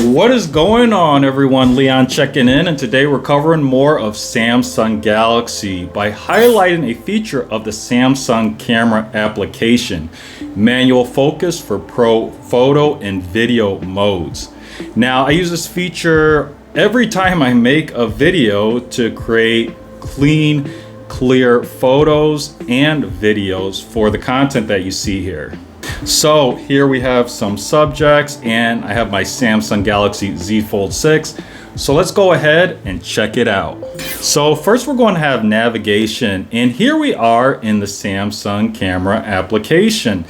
What is going on, everyone? Leon checking in, and today we're covering more of Samsung Galaxy by highlighting a feature of the Samsung camera application, manual focus for pro photo and video modes. Now, I use this feature every time I make a video to create clean, clear photos and videos for the content that you see here. So here we have some subjects, and I have my Samsung Galaxy Z Fold6. So let's go ahead and check it out. So first we're going to have navigation, and here we are in the Samsung camera application.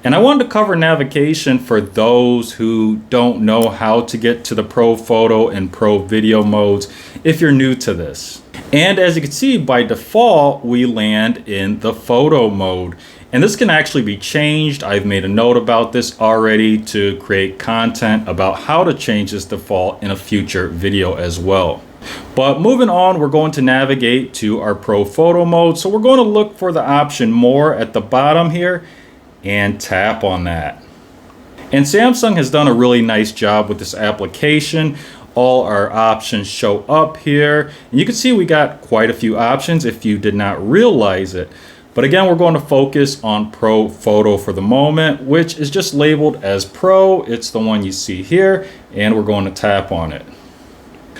And I wanted to cover navigation for those who don't know how to get to the pro photo and pro video modes if you're new to this. And as you can see, by default, we land in the photo mode. And this can actually be changed. I've made a note about this already to create content about how to change this default in a future video as well. But moving on, we're going to navigate to our pro photo mode. So we're going to look for the option more at the bottom here and tap on that. And Samsung has done a really nice job with this application. All our options show up here. And you can see we got quite a few options if you did not realize it. But again, we're going to focus on Pro Photo for the moment, which is just labeled as Pro. It's the one you see here, and we're going to tap on it.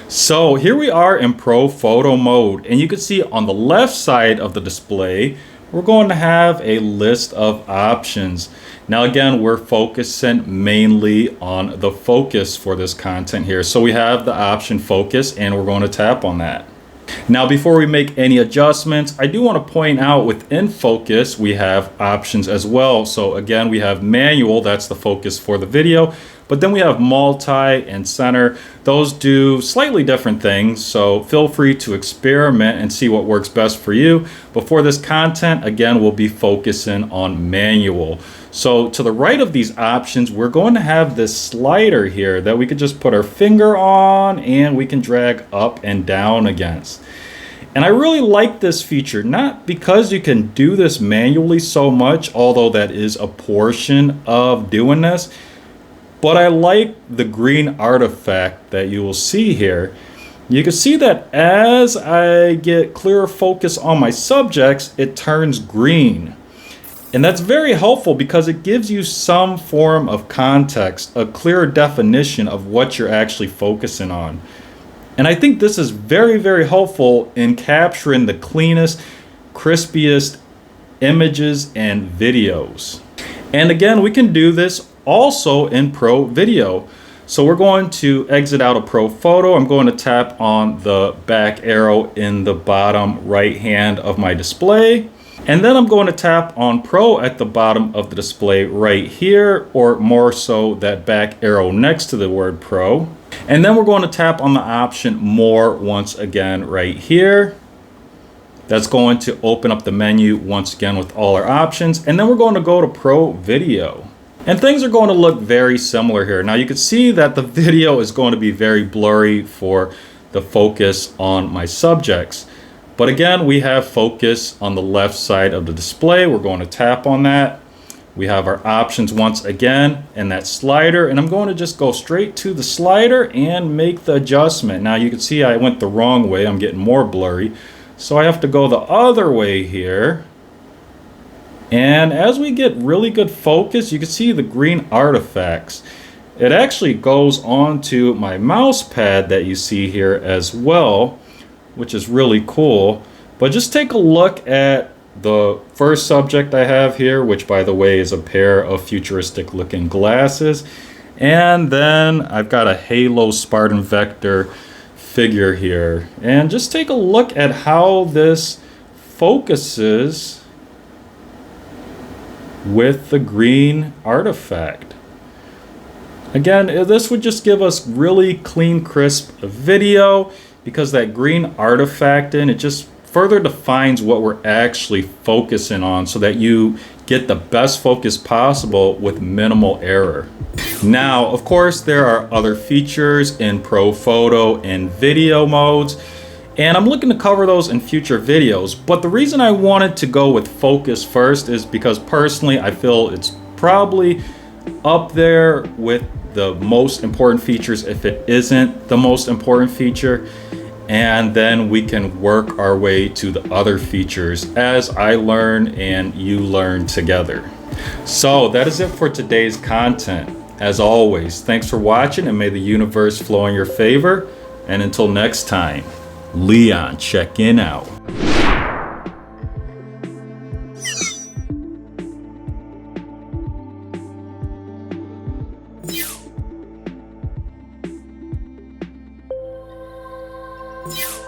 So here we are in Pro Photo mode, and you can see on the left side of the display, we're going to have a list of options. Now again, we're focusing mainly on the focus for this content here. So we have the option focus, and we're going to tap on that. Now, before we make any adjustments, I do want to point out within focus, we have options as well. So again, we have manual, that's the focus for the video, but then we have multi and center. Those do slightly different things, so feel free to experiment and see what works best for you. But for this content, again, we'll be focusing on manual. So to the right of these options, we're going to have this slider here that we could just put our finger on and we can drag up and down against. And I really like this feature, not because you can do this manually so much, although that is a portion of doing this, but I like the green artifact that you will see here. You can see that as I get clearer focus on my subjects, it turns green. And that's very helpful because it gives you some form of context, a clearer definition of what you're actually focusing on. And I think this is very, very helpful in capturing the cleanest, crispiest images and videos. And again, we can do this also in Pro Video. So we're going to exit out of Pro Photo. I'm going to tap on the back arrow in the bottom right hand of my display. And then I'm going to tap on Pro at the bottom of the display right here, or more so that back arrow next to the word Pro. And then we're going to tap on the option More once again right here. That's going to open up the menu once again with all our options. And then we're going to go to Pro Video. And things are going to look very similar here. Now you can see that the video is going to be very blurry for the focus on my subjects. But again, we have focus on the left side of the display. We're going to tap on that. We have our options once again and that slider. And I'm going to just go straight to the slider and make the adjustment. Now you can see I went the wrong way. I'm getting more blurry. So I have to go the other way here. And as we get really good focus, you can see the green artifacts. It actually goes onto my mouse pad that you see here as well, which is really cool. But just take a look at the first subject I have here, which by the way is a pair of futuristic looking glasses. And then I've got a Halo Spartan Vector figure here. And just take a look at how this focuses with the green artifact. Again, this would just give us really clean, crisp video, because that green artifact it just further defines what we're actually focusing on so that you get the best focus possible with minimal error. Now, of course, there are other features in Pro Photo and video modes, and I'm looking to cover those in future videos. But the reason I wanted to go with focus first is because personally I feel it's probably up there with the most important features if it isn't the most important feature, and then we can work our way to the other features as I learn and you learn together. So that is it for today's content. As always, thanks for watching, and may the universe flow in your favor. And until next time, Leon checkin out. You